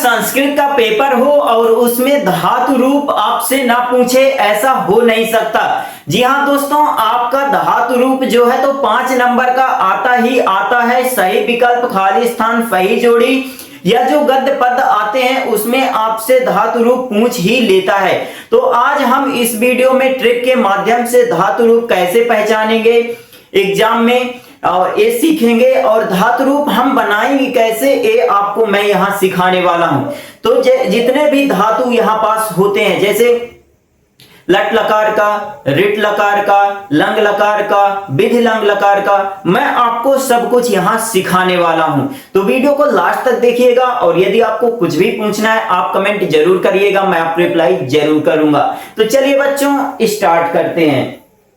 संस्कृत का पेपर हो और उसमें धातु रूप आपसे ना पूछे, ऐसा हो नहीं सकता। जी हाँ दोस्तों, आपका धातु रूप जो है तो 5 नंबर का आता ही आता है। सही विकल्प, खाली स्थान, सही जोड़ी या जो गद्य पद आते हैं उसमें आपसे धातु रूप पूछ ही लेता है। तो आज हम इस वीडियो में ट्रिक के माध्यम से धातु रूप कैसे पहचानेंगे एग्जाम में, और ये सीखेंगे। और धातु रूप हम बनाएंगे कैसे, ये आपको मैं यहां सिखाने वाला हूं। तो जितने भी धातु यहां पास होते हैं, जैसे लट लकार का, रिट लकार का, लंग लकार का, विधि लंग लकार का, मैं आपको सब कुछ यहां सिखाने वाला हूं। तो वीडियो को लास्ट तक देखिएगा, और यदि आपको कुछ भी पूछना है आप कमेंट जरूर करिएगा, मैं आपको रिप्लाई जरूर करूंगा। तो चलिए बच्चों स्टार्ट करते हैं।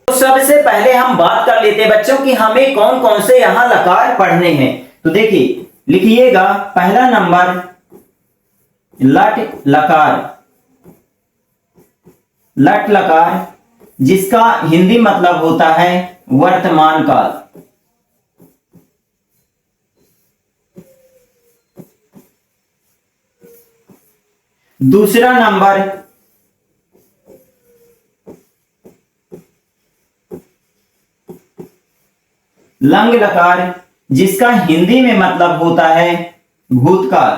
तो सबसे पहले हम बात कर लेते हैं बच्चों कि हमें कौन कौन से यहां लकार पढ़ने हैं। तो देखिए लिखिएगा, पहला नंबर लट लकार। लट लकार जिसका हिंदी मतलब होता है वर्तमान काल। दूसरा नंबर लंग लकार जिसका हिंदी में मतलब होता है भूतकाल।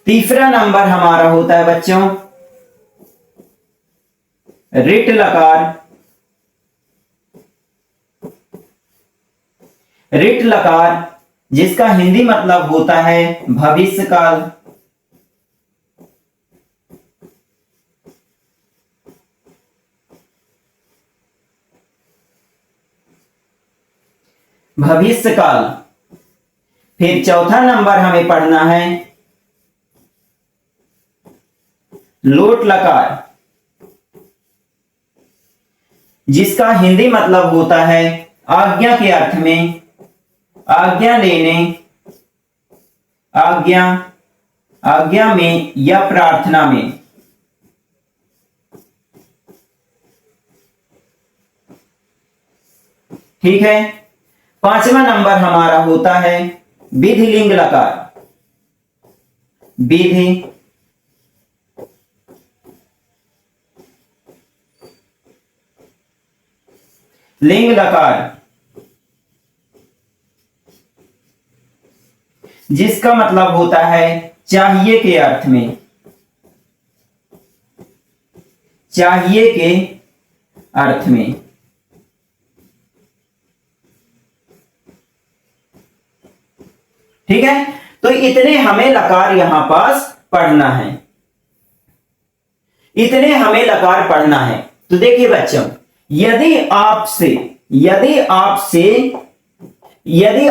तीसरा नंबर हमारा होता है बच्चों रिट लकार। रिट लकार जिसका हिंदी मतलब होता है भविष्य काल। भविष्य काल। फिर चौथा नंबर हमें पढ़ना है लोट लकार जिसका हिंदी मतलब होता है आज्ञा के अर्थ में, आज्ञा लेने, आज्ञा में या प्रार्थना में। ठीक है। पांचवा नंबर हमारा होता है विधि लिंग लकार। विधि लिंग लकार जिसका मतलब होता है चाहिए के अर्थ में, चाहिए के अर्थ में। ठीक है। तो इतने हमें लकार यहां पास पढ़ना है, इतने हमें लकार पढ़ना है। तो देखिए बच्चों, यदि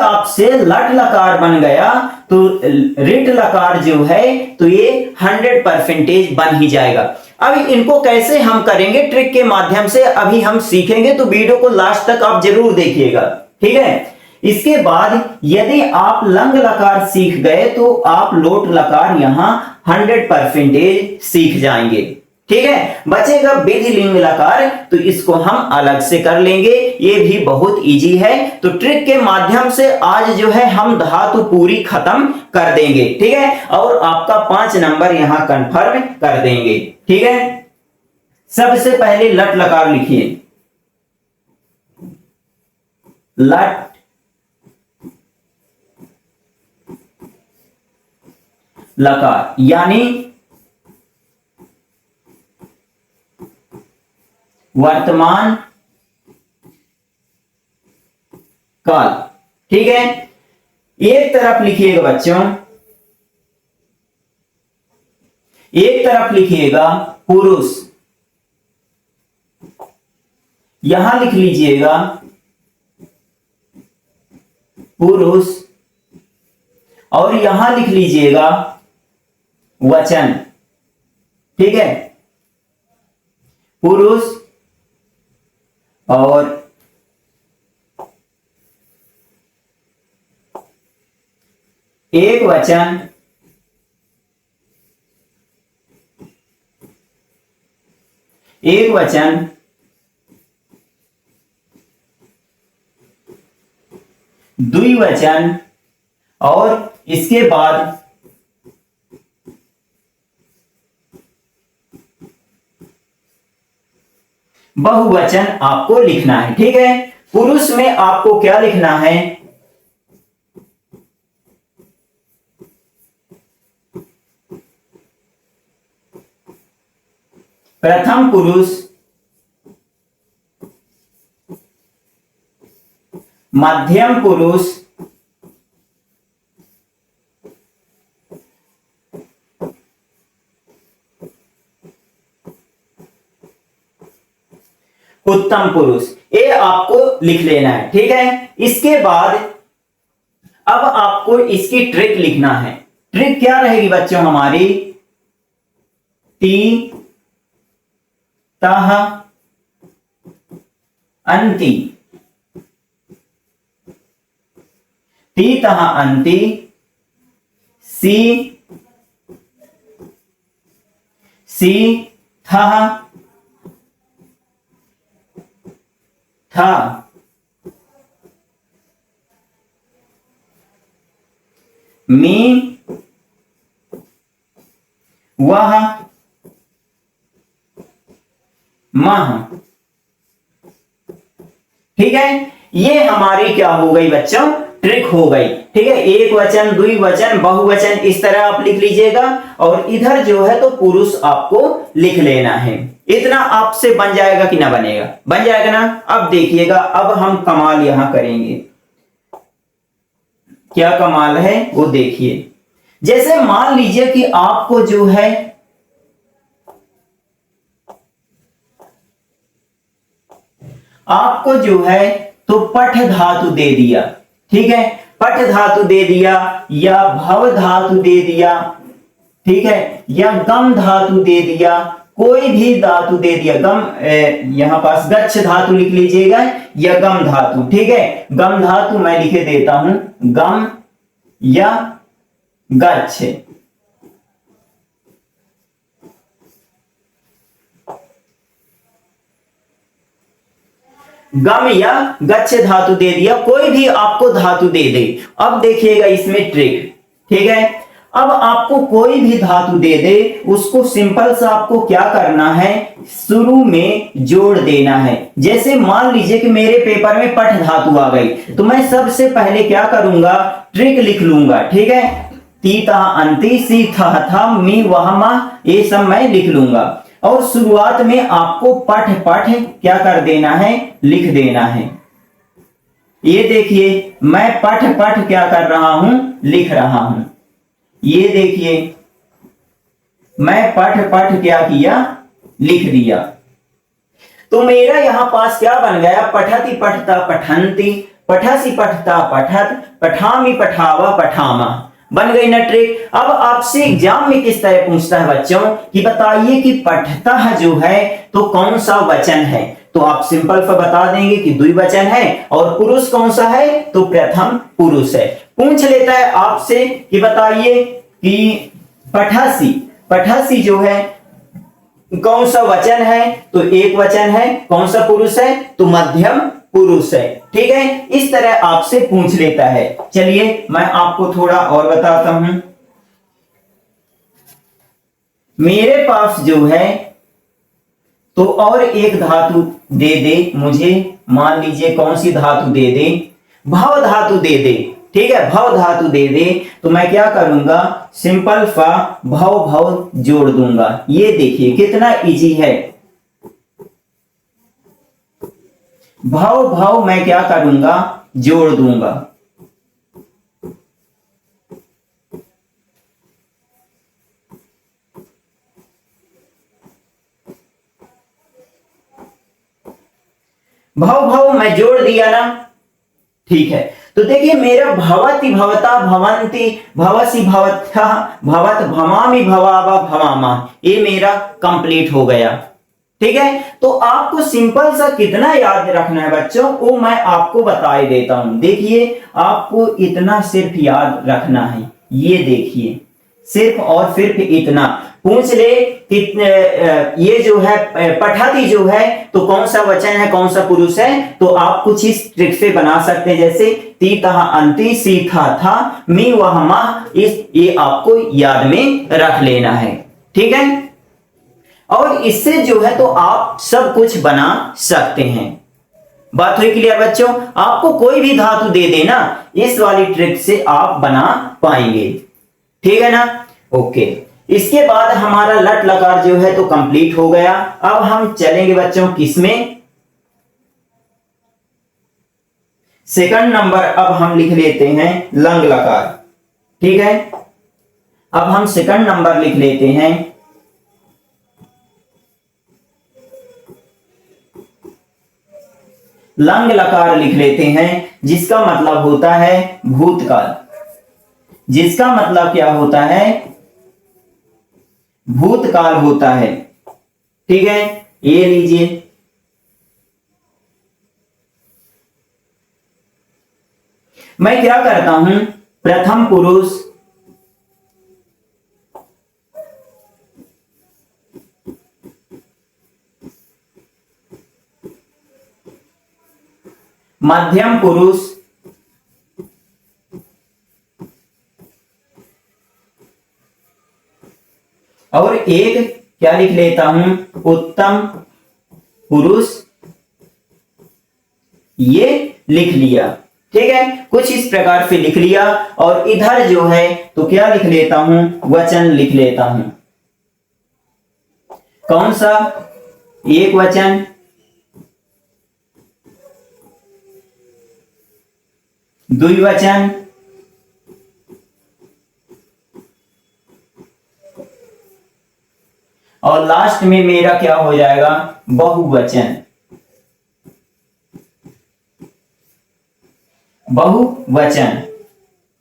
आपसे लट लकार बन गया तो रिट लकार जो है तो ये 100% बन ही जाएगा। अब इनको कैसे हम करेंगे ट्रिक के माध्यम से अभी हम सीखेंगे, तो वीडियो को लास्ट तक आप जरूर देखिएगा। ठीक है। इसके बाद यदि आप लंग लकार सीख गए तो आप लोट लकार यहां 100% सीख जाएंगे। ठीक है। बचेगा विधि लिंग लकार, तो इसको हम अलग से कर लेंगे, ये भी बहुत इजी है। तो ट्रिक के माध्यम से आज जो है हम धातु पूरी खत्म कर देंगे। ठीक है। और आपका 5 नंबर यहां कंफर्म कर देंगे। ठीक है। सबसे पहले लट लकार लिखिए, लट लकार यानी वर्तमान काल। ठीक है। एक तरफ लिखिएगा बच्चों, एक तरफ लिखिएगा पुरुष, यहां लिख लीजिएगा पुरुष, और यहां लिख लीजिएगा वचन। ठीक है। पुरुष और एक वचन, एक वचन द्विवचन और इसके बाद बहुवचन आपको लिखना है। ठीक है, पुरुष में आपको क्या लिखना है? प्रथम पुरुष, मध्यम पुरुष, उत्तम पुरुष, ये आपको लिख लेना है। ठीक है, इसके बाद अब आपको इसकी ट्रिक लिखना है। ट्रिक क्या रहेगी बच्चों हमारी? ती तह अंति, ती तह अंति, सी थह था, मी वह, मह। ठीक है, ये हमारी क्या हो गई बच्चों? ट्रिक हो गई। ठीक है, एक वचन, द्विवचन, बहुवचन, इस तरह आप लिख लीजिएगा और इधर जो है तो पुरुष आपको लिख लेना है। इतना आपसे बन जाएगा कि ना बनेगा? बन जाएगा ना? अब देखिएगा, अब हम कमाल यहां करेंगे। क्या कमाल है वो देखिए। जैसे मान लीजिए कि आपको जो है तो पठ धातु दे दिया। ठीक है, पठ धातु दे दिया या भव धातु दे दिया। ठीक है, या गम धातु दे दिया, कोई भी धातु दे दिया। गम यहां पास गच्छ धातु लिख लीजिएगा या गम धातु। ठीक है, गम धातु मैं लिखे देता हूं, गम या गच्छ। गम या गच्छ धातु दे दिया, कोई भी आपको धातु दे दे। अब देखिएगा इसमें ट्रिक। ठीक है, अब आपको कोई भी धातु दे दे, उसको सिंपल सा आपको क्या करना है? शुरू में जोड़ देना है। जैसे मान लीजिए कि मेरे पेपर में पठ धातु आ गई, तो मैं सबसे पहले क्या करूंगा? ट्रिक लिख लूंगा। ठीक है, ती तह अंति, सी थह था, मी वह मह, ये सब मैं लिख लूंगा। और शुरुआत में आपको पठ पठ क्या कर देना है? लिख देना है। ये देखिए, मैं पठ पठ क्या कर रहा हूं? लिख रहा हूं। ये देखिए, मैं पठ पठ क्या किया? लिख दिया। तो मेरा यहां पास क्या बन गया? पठति पठता पठंती, पठसी पठता पठत, पठामी पठावा पठामा। बन गई ना ट्रिक। अब आपसे एग्जाम में किस तरह पूछता है बच्चों कि बताइए कि पठता जो है तो कौन सा वचन है? तो आप सिंपल सा बता देंगे कि द्विवचन है। और पुरुष कौन सा है? तो प्रथम पुरुष है। पूछ लेता है आपसे कि बताइए कि पठासी, पठासी जो है कौन सा वचन है? तो एक वचन है। कौन सा पुरुष है? तो मध्यम पुरुष है। ठीक है, इस तरह आपसे पूछ लेता है। चलिए मैं आपको थोड़ा और बताता हूं। मेरे पास जो है तो और एक धातु दे दे मुझे, मान लीजिए कौन सी धातु दे दे? भव धातु दे दे। ठीक है, भव धातु दे दे तो मैं क्या करूंगा? सिंपल सा भव भव जोड़ दूंगा। ये देखिए कितना इजी है। भव भव मैं क्या करूंगा? जोड़ दूंगा। भव भव मैं जोड़ दिया ना। ठीक है, तो देखिए मेरा भवति भवता भवंती भवसी भवत्या भवत भवामी भवावा भवामा, ये मेरा कंप्लीट हो गया। ठीक है, तो आपको सिंपल सा कितना याद रखना है बच्चों, वो मैं आपको बता देता हूं। देखिए आपको इतना सिर्फ याद रखना है। ये देखिए सिर्फ और सिर्फ इतना। पूछ ले कि ये जो है पठती जो है तो कौन सा वचन है, कौन सा पुरुष है? तो आप कुछ इस ट्रिक से बना सकते हैं। जैसे ती तहा अंति सी था था मी वह माह इस ये आपको याद में रख लेना है। ठीक है, और इससे जो है तो आप सब कुछ बना सकते हैं। बात हुई क्लियर बच्चों? आपको कोई भी धातु दे देना, इस वाली ट्रिक से आप बना पाएंगे। ठीक है ना? ओके, इसके बाद हमारा लट लकार जो है तो कंप्लीट हो गया। अब हम चलेंगे बच्चों किसमें? सेकंड नंबर अब हम लिख लेते हैं लंग लकार। ठीक है, अब हम सेकंड नंबर लिख लेते हैं लंग लकार लिख लेते हैं, जिसका मतलब होता है भूतकाल। जिसका मतलब क्या होता है? भूतकाल होता है। ठीक है, ये लीजिए। मैं क्या करता हूं? प्रथम पुरुष, मध्यम पुरुष, और एक क्या लिख लेता हूं? उत्तम पुरुष। ये लिख लिया। ठीक है, कुछ इस प्रकार से लिख लिया। और इधर जो है तो क्या लिख लेता हूं? वचन लिख लेता हूं। कौन सा? एक वचन, द्विवचन, और लास्ट में मेरा क्या हो जाएगा? बहुवचन। बहुवचन।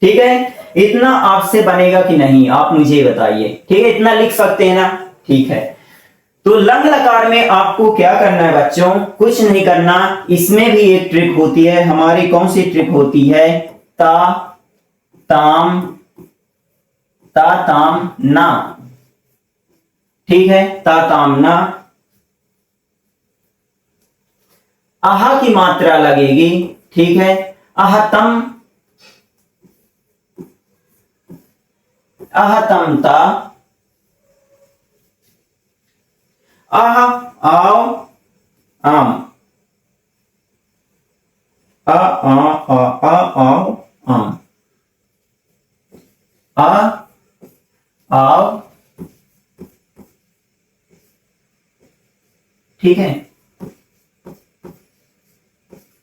ठीक है, इतना आपसे बनेगा कि नहीं आप मुझे बताइए। ठीक है, इतना लिख सकते हैं ना? ठीक है, तो लंग लकार में आपको क्या करना है बच्चों? कुछ नहीं करना। इसमें भी एक ट्रिक होती है हमारी। कौन सी ट्रिक होती है? ता ताम ना। ठीक है, ता ताम ना। आहा की मात्रा लगेगी। ठीक है, आहतम, आहतमता, आह आओ आम, आ आओ आम, आ आओ। ठीक है,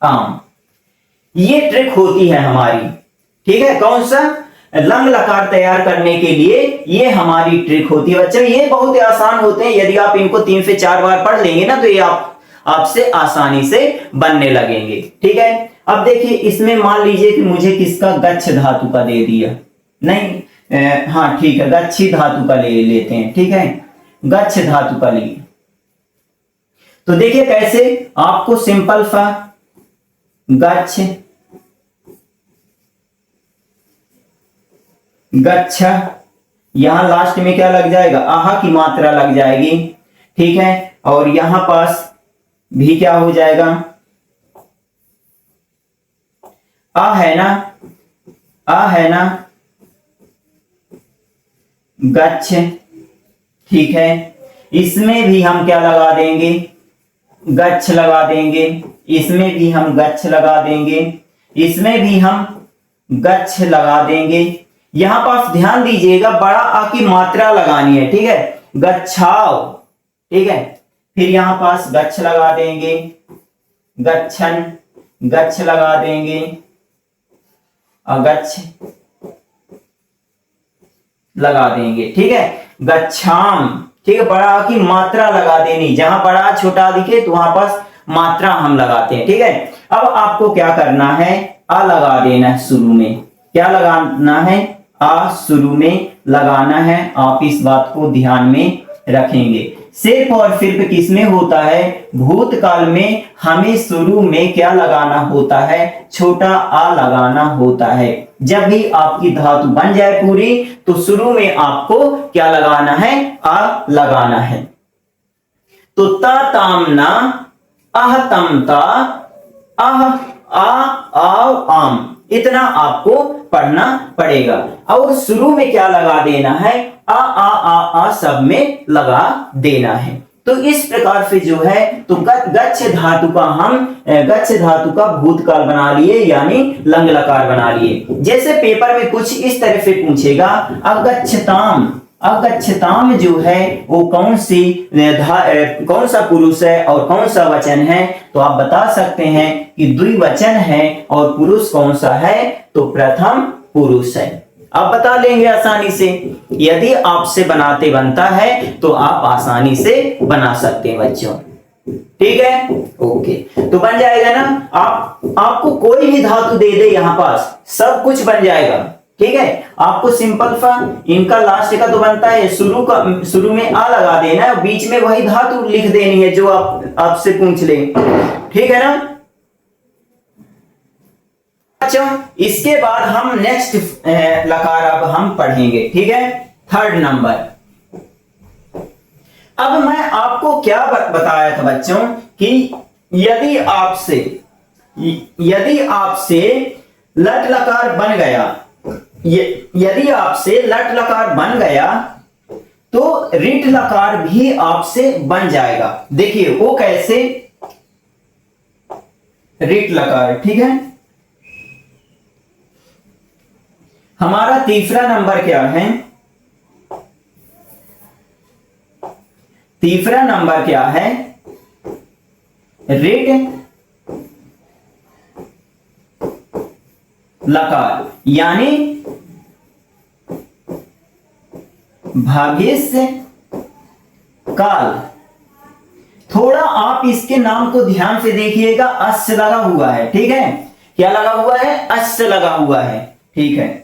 आम। ये ट्रिक होती है हमारी। ठीक है, कौन सा? लंग लकार तैयार करने के लिए ये हमारी ट्रिक होती है बच्चों। ये बहुत ही आसान होते हैं। यदि आप इनको 3 से 4 बार पढ़ लेंगे ना तो ये आपसे आसानी से बनने लगेंगे। ठीक है, अब देखिए इसमें मान लीजिए कि मुझे किसका? गच्छ धातु का दे दिया। नहीं, हाँ ठीक है, गच्छी धातु का ले लेते हैं। ठीक है, गच्छ धातु का लिए तो देखिए कैसे आपको सिंपल सा गच्छ, गच्छ, यहां लास्ट में क्या लग जाएगा? आहा की मात्रा लग जाएगी। ठीक है, और यहां पास भी क्या हो जाएगा? आ है ना? आ है ना? गच्छ। ठीक है, इसमें भी हम क्या लगा देंगे? गच्छ लगा देंगे। इसमें भी हम गच्छ लगा देंगे। इसमें भी हम गच्छ लगा देंगे। यहां पास ध्यान दीजिएगा, बड़ा आ की मात्रा लगानी है। ठीक है, गच्छाओ। ठीक है, फिर यहां पास गच्छ लगा देंगे, गच्छन, गच्छ लगा देंगे, अगच्छ लगा देंगे। ठीक है, गच्छाम। ठीक है, बड़ा आ की मात्रा लगा देनी। जहां बड़ा छोटा दिखे तो वहां पास मात्रा हम लगाते हैं। ठीक है, अब आपको क्या करना है? आ लगा देना है शुरू में। क्या लगाना है? आ शुरू में लगाना है। आप इस बात को ध्यान में रखेंगे। सिर्फ और सिर्फ किसमें होता है? भूतकाल में हमें शुरू में क्या लगाना होता है? छोटा आ लगाना होता है। जब भी आपकी धातु बन जाए पूरी तो शुरू में आपको क्या लगाना है? आ लगाना है। तो ता तामना, आह तमता, आह आ आओ आम, इतना आपको पढ़ना पड़ेगा। और शुरू में क्या लगा देना है, आ सब में लगा देना है। तो इस प्रकार से जो है तो गच्छ धातु का भूतकाल बना लिए, यानी लंग लकार बना लिए। जैसे पेपर में कुछ इस तरह से पूछेगा, अगच्छताम जो है वो कौन सा पुरुष है और कौन सा वचन है, तो आप बता सकते हैं कि द्विवचन है। और पुरुष कौन सा है, तो प्रथम पुरुष है। आप बता लेंगे आसानी से। यदि आपसे बनता है तो आप आसानी से बना सकते हैं बच्चों, ठीक है। ओके, तो बन जाएगा ना। आपको कोई भी धातु दे दे, यहां पास सब कुछ बन जाएगा, ठीक है। आपको सिंपल सा इनका लास्ट का तो बनता है, शुरू में आ लगा देना है, बीच में वही धातु लिख देनी है जो आपसे पूछ ले, ठीक है ना। अच्छा, इसके बाद हम नेक्स्ट लकार अब हम पढ़ेंगे, ठीक है। Third number. अब मैं आपको क्या बताया था बच्चों कि यदि आपसे लट लकार बन गया, यदि आपसे लट लकार बन गया तो रिट लकार भी आपसे बन जाएगा। देखिए वो कैसे, रिट लकार, ठीक है। हमारा तीसरा नंबर क्या है, तीसरा नंबर क्या है, रिट लकार, यानी भाग्यस्य काल। थोड़ा आप इसके नाम को ध्यान से देखिएगा, अस्य लगा हुआ है, ठीक है। क्या लगा हुआ है, अस्य लगा हुआ है, ठीक है।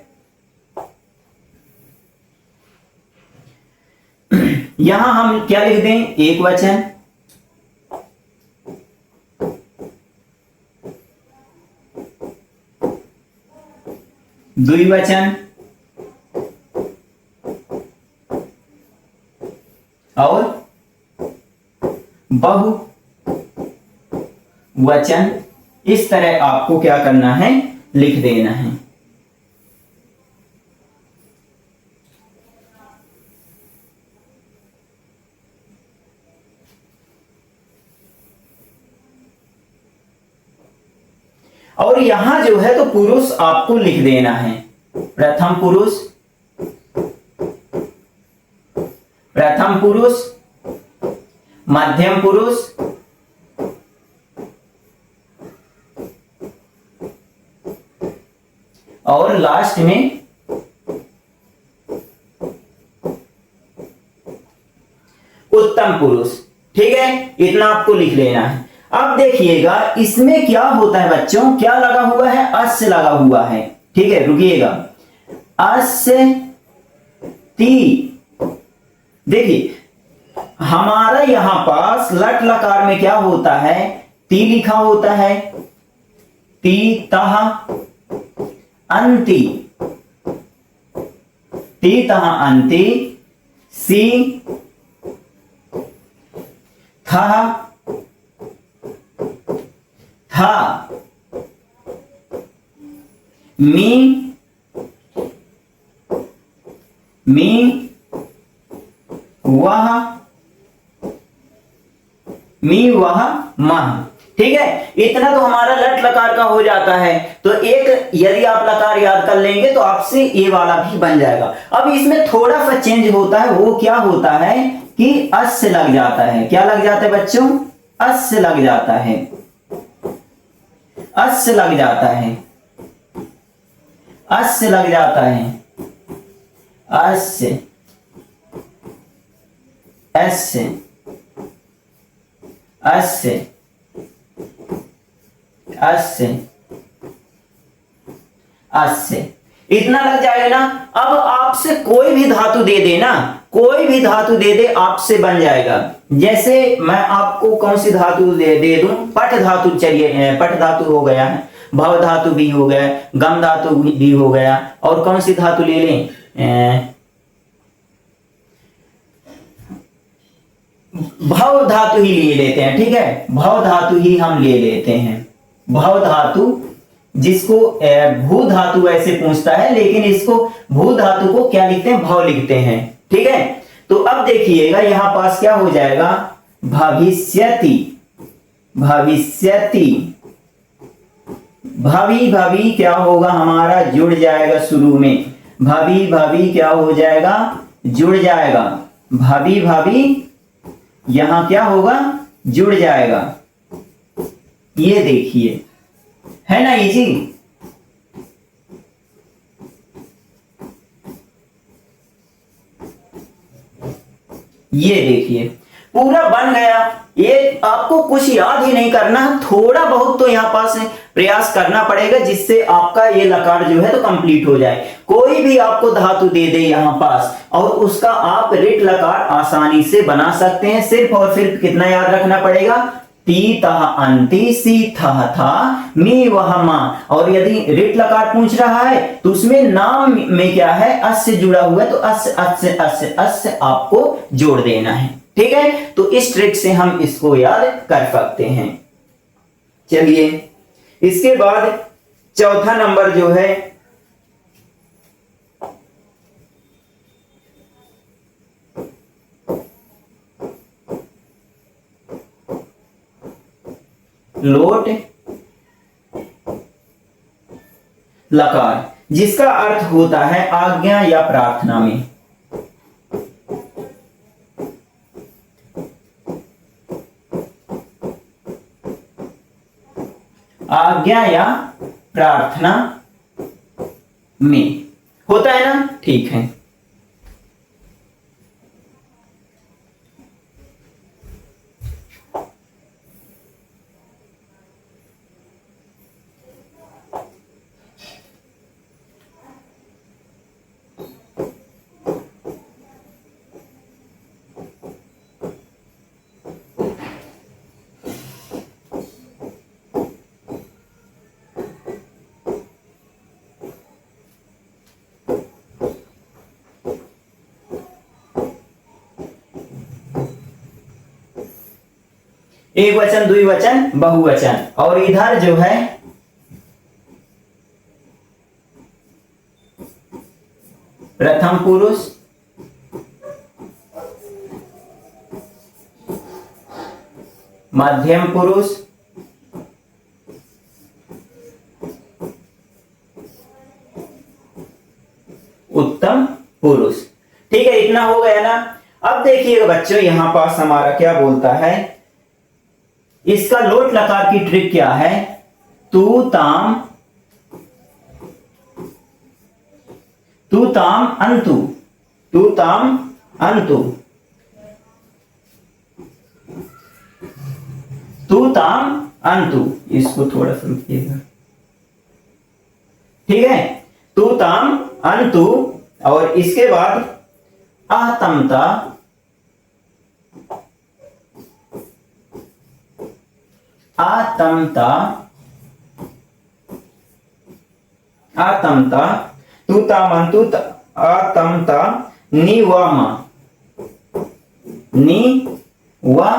यहां हम क्या लिख दें, एक वचन, द्विवचन और बहुवचन। इस तरह आपको क्या करना है, लिख देना है। और यहां जो है तो पुरुष आपको लिख देना है, प्रथम पुरुष, मध्यम पुरुष, और लास्ट में उत्तम पुरुष, ठीक है। इतना आपको लिख लेना है। अब देखिएगा इसमें क्या होता है बच्चों, क्या लगा हुआ है, अस्य लगा हुआ है, ठीक है। रुकिएगा, अस्य ती। देखिए हमारा यहां पास लट लकार में क्या होता है, ती लिखा होता है, ती तह अंति, ती तह अंति, सी था था, मी वह मह, ठीक है। इतना तो हमारा लट लकार का हो जाता है। तो एक यदि आप लकार याद कर लेंगे तो आपसे ये वाला भी बन जाएगा। अब इसमें थोड़ा सा चेंज होता है, वो क्या होता है कि अस्य लग जाता है। क्या लग जाता है बच्चों, अस्य लग जाता है, अस्य लग जाता है, अस्य लग जाता है, अस्य, अस्य, अस्य, अस्य, अस्य, इतना लग जाएगा ना। अब आपसे कोई भी धातु दे देना, कोई भी धातु दे दे आपसे बन जाएगा। जैसे मैं आपको कौन सी धातु दे दूं, पठ धातु, चलिए पठ धातु हो गया है, भव धातु भी हो गया, गम धातु भी हो गया, और कौन सी धातु ले लें, भव धातु ही ले लेते हैं, ठीक है। भव धातु ही हम ले लेते हैं, भव धातु जिसको भू धातु ऐसे पूछता है, लेकिन इसको भू धातु को क्या लिखते हैं, भव लिखते हैं। ठीक है, तो अब देखिएगा यहां पास क्या हो जाएगा, भविष्यति, भविष्यति, भवि भवि क्या होगा हमारा, जुड़ जाएगा शुरू में, भवि भवि क्या हो जाएगा, जुड़ जाएगा, भवि भवि यहां क्या होगा, जुड़ जाएगा। ये देखिए, है ना इजी। ये देखिए पूरा बन गया। ये आपको कुछ याद ही नहीं करना, थोड़ा बहुत तो यहाँ पास प्रयास करना पड़ेगा, जिससे आपका ये लकार जो है तो कंप्लीट हो जाए। कोई भी आपको धातु दे दे यहाँ पास और उसका आप रिट लकार आसानी से बना सकते हैं। सिर्फ और सिर्फ कितना याद रखना पड़ेगा, ती तह अंति, सी थह था, मी वह मा। और यदि रिट लकार पूछ रहा है तो उसमें नाम में क्या है, अस से जुड़ा हुआ है, तो अस अस अस अस आपको जोड़ देना है। ठीक है, तो इस ट्रिक से हम इसको याद कर सकते हैं। चलिए इसके बाद चौथा नंबर जो है, लोट लकार, जिसका अर्थ होता है आज्ञा या प्रार्थना में। आज्ञा या प्रार्थना में होता है ना, ठीक है। एक वचन, द्विवचन, बहुवचन, और इधर जो है प्रथम पुरुष, मध्यम पुरुष, उत्तम पुरुष। ठीक है, इतना हो गया ना। अब देखिएगा बच्चों, यहां पास हमारा क्या बोलता है, इसका लोट लकार की ट्रिक क्या है, तू ताम, तू ताम अंतु, तू ताम अंतु, तू ताम अंतु। इसको थोड़ा सा रुकिएगा, ठीक है, तू ताम अंतु। और इसके बाद आहतमता, आतमता, आतमता, तू तामंतु, आतमता, निवामा, निवामा।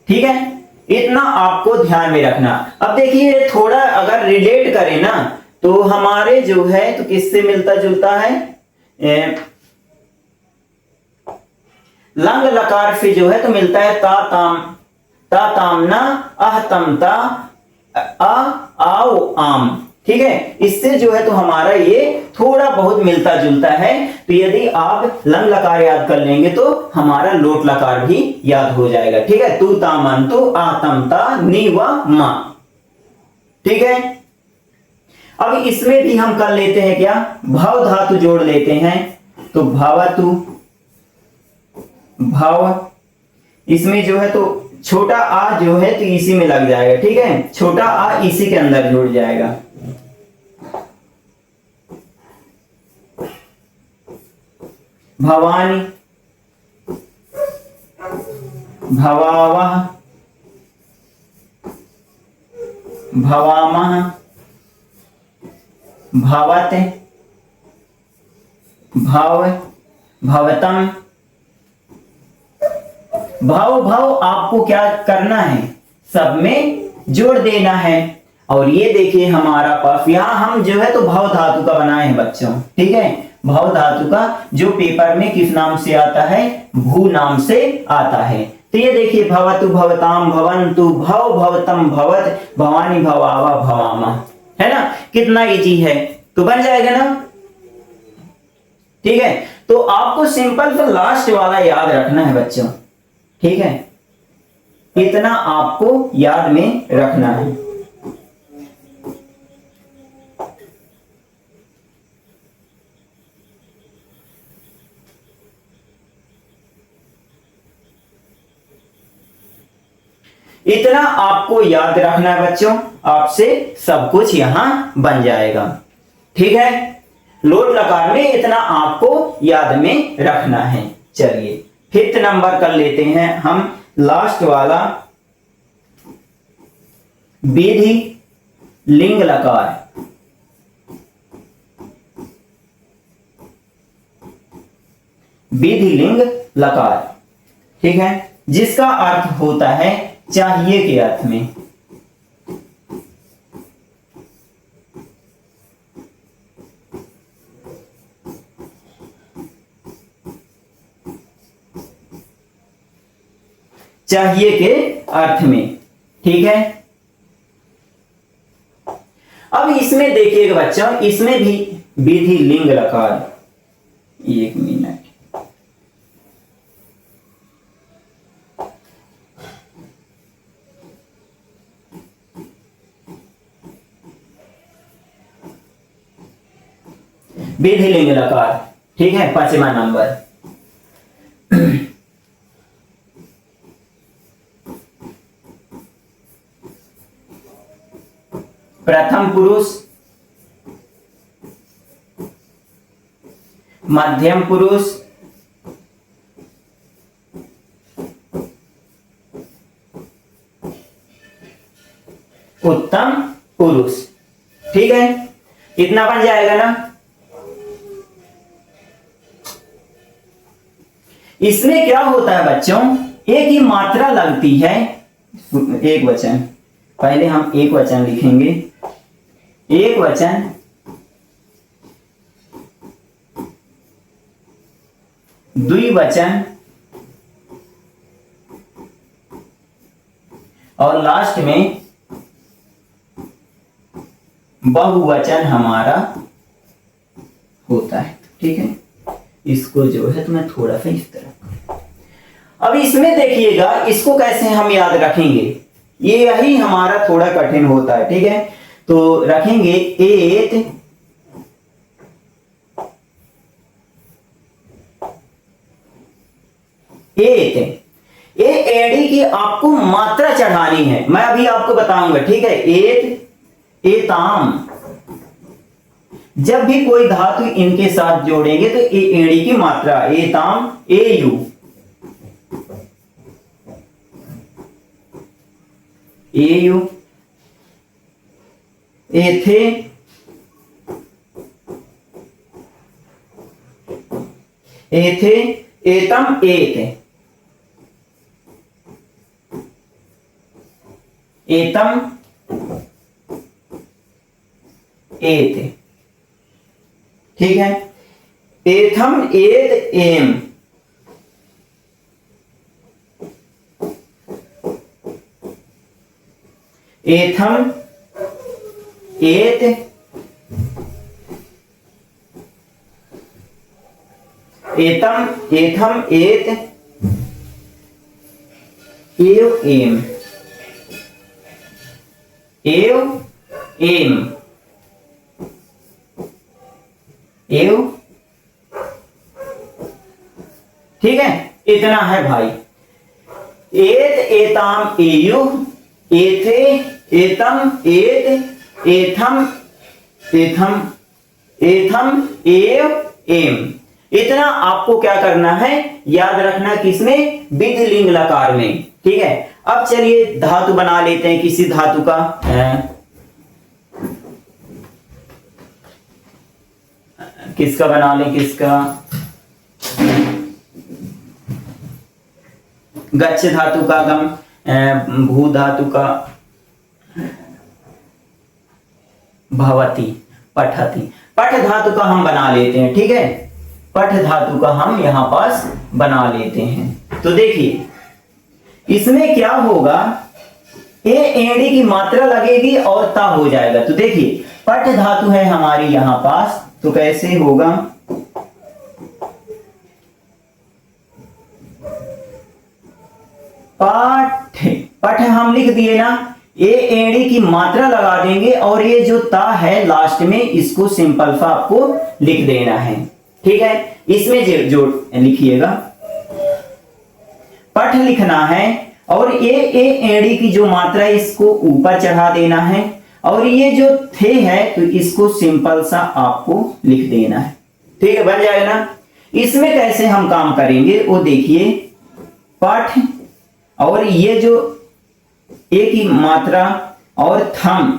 ठीक है, इतना आपको ध्यान में रखना। अब देखिए थोड़ा अगर रिलेट करें ना, तो हमारे जो है तो किससे मिलता जुलता है, लंग लकार से जो है तो मिलता है ता ताम, ता तामना, अह तमता, आ आओ आम। ठीक है, इससे जो है तो हमारा ये थोड़ा बहुत मिलता जुलता है। तो यदि आप लंग लकार याद कर लेंगे तो हमारा लोट लकार भी याद हो जाएगा। ठीक है, तू तामंतु, आ तमता, नी व मा। ठीक है, अब इसमें भी हम कर लेते हैं क्या, भव धातु जोड़ लेते हैं। तो भवतु, भव, इसमें जो है तो छोटा आ जो है तो इसी में लग जाएगा। ठीक है, छोटा आ इसी के अंदर जुड़ जाएगा। भवानी, भवावह, भवामह, भवत, भव, भवतम। भव भव आपको क्या करना है, सब में जोड़ देना है। और ये देखिए हमारा पास यहाँ हम जो है तो भव धातु का बनाए हैं बच्चों, ठीक है, भव धातु का, जो पेपर में किस नाम से आता है, भू नाम से आता है। तो ये देखिए भवतु भवताम भवन्तु भव भवतम भवत भवानी भवावा भवामा, है ना, कितना इजी है, तो बन जाएगा ना, ठीक है। तो आपको सिंपल तो लास्ट वाला याद रखना है बच्चों, ठीक है, इतना आपको याद में रखना है। इतना आपको याद रखना है बच्चों, आपसे सब कुछ यहां बन जाएगा, ठीक है। लोट लकार में इतना आपको याद में रखना है। चलिए 5th नंबर कर लेते हैं हम, लास्ट वाला, विधि लिंग लकार। विधि लिंग लकार, ठीक है, जिसका अर्थ होता है चाहिए के अर्थ में। चाहिए के अर्थ में, ठीक है। अब इसमें देखिएगा बच्चों, इसमें भी विधि लिंग लकार, 1 मिनट, विधि लिंग लकार, ठीक है, 5वां नंबर। प्रथम पुरुष, मध्यम पुरुष, उत्तम पुरुष, ठीक है, इतना बन जाएगा ना। इसमें क्या होता है बच्चों, एक ही मात्रा लगती है, एक वचन, पहले हम एक वचन लिखेंगे, एक वचन, द्विवचन, और लास्ट में बहुवचन हमारा होता है, ठीक है। इसको जो है तो मैं थोड़ा सा इस तरह, अब इसमें देखिएगा इसको कैसे हम याद रखेंगे, ये यही हमारा थोड़ा कठिन होता है, ठीक है। तो रखेंगे एत एत, ए एडी की आपको मात्रा चढ़ानी है, मैं अभी आपको बताऊंगा, ठीक है। एत एताम, जब भी कोई धातु इनके साथ जोड़ेंगे तो ए एड़ी की मात्रा, एताम एयू, एयू, एथे, एथे, एतम एत, एतम एत, ठीक है। एथम एत एम, एथम एत एतम एथम एत एव एम, एव एम, एव, ठीक है, इतना है भाई। एत एताम एयु, एथे एतम एत एथम एथम एथम एव एम, इतना आपको क्या करना है, याद रखना, किसमें, विधि लिंग लकार में, ठीक है। अब चलिए धातु बना लेते हैं किसी धातु का, किसका बना लें, किसका, गच्छ धातु का, गम भू धातु का, भवति, पठति। पठ धातु का हम बना लेते हैं, ठीक है, पठ धातु का हम यहां पास बना लेते हैं। तो देखिए इसमें क्या होगा, ए एड़ी की मात्रा लगेगी और ता हो जाएगा। तो देखिए पठ धातु है हमारी यहां पास, तो कैसे होगा, पाठ, पठ हम लिख दिए ना, ए एड़ी की मात्रा लगा देंगे और ये जो ता है लास्ट में इसको सिंपल सा आपको लिख देना है, ठीक है। इसमें जोड़ लिखिएगा, पठ लिखना है और ये ए एड़ी की जो मात्रा है इसको ऊपर चढ़ा देना है और ये जो थे है तो इसको सिंपल सा आपको लिख देना है, ठीक है, बन जाएगा ना। इसमें कैसे हम काम करेंगे वो देखिए, पठ और ये जो ए की मात्रा और थम,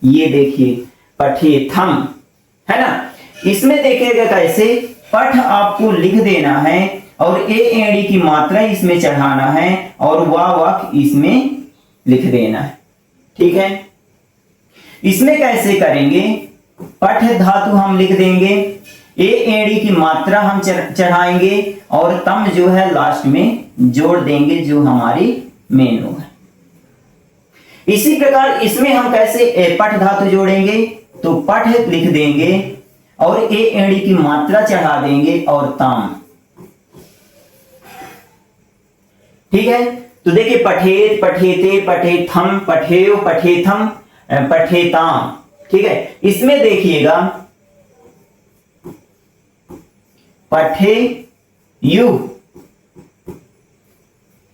ये देखिए पठे थम, है ना। इसमें देखिएगा कैसे, पठ आपको लिख देना है और ए एड़ी की मात्रा इसमें चढ़ाना है और वाह वाक इसमें लिख देना है, ठीक है। इसमें कैसे करेंगे, पठ धातु हम लिख देंगे, ए एड़ी की मात्रा हम चढ़ाएंगे और तम जो है लास्ट में जोड़ देंगे जो हमारी मेनू है। इसी प्रकार इसमें हम कैसे पठ धातु जोड़ेंगे, तो पठ लिख देंगे और ए एड़ी की मात्रा चढ़ा देंगे और ताम, ठीक है। तो देखिए पठेत, पठेते, पठेथम, पठेव, पठेथम, पठेताम, ठीक है। इसमें देखिएगा पठे यू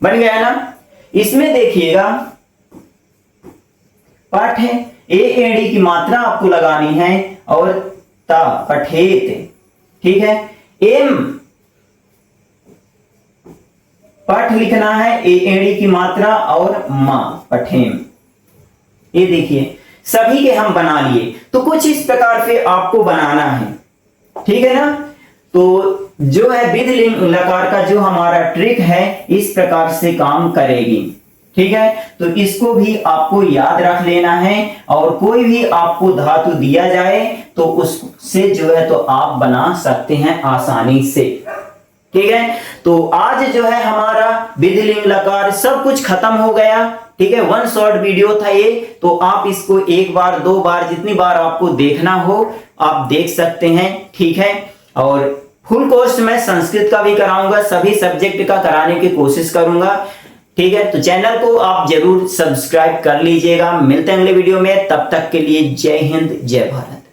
बन गया ना। इसमें देखिएगा पठ ए एड़ी की मात्रा आपको लगानी है और ता, पठेत, ठीक है। एम पठ लिखना है, ए एड़ी की मात्रा और मा, पठेम। ये देखिए सभी के हम बना लिए। तो कुछ इस प्रकार से आपको बनाना है, ठीक है ना। तो जो है विधि लिंग लकार का जो हमारा ट्रिक है इस प्रकार से काम करेगी, ठीक है। तो इसको भी आपको याद रख लेना है और कोई भी आपको धातु दिया जाए तो उससे जो है तो आप बना सकते हैं आसानी से, ठीक है। तो आज जो है हमारा विधि लिंग लकार सब कुछ खत्म हो गया, ठीक है। वन शॉर्ट वीडियो था ये, तो आप इसको एक बार, दो बार, जितनी बार आपको देखना हो आप देख सकते हैं, ठीक है। और फुल कोर्स में संस्कृत का भी कराऊंगा, सभी सब्जेक्ट का कराने की कोशिश करूंगा, ठीक है। तो चैनल को आप जरूर सब्सक्राइब कर लीजिएगा। मिलते हैं अगले वीडियो में, तब तक के लिए जय हिंद, जय भारत।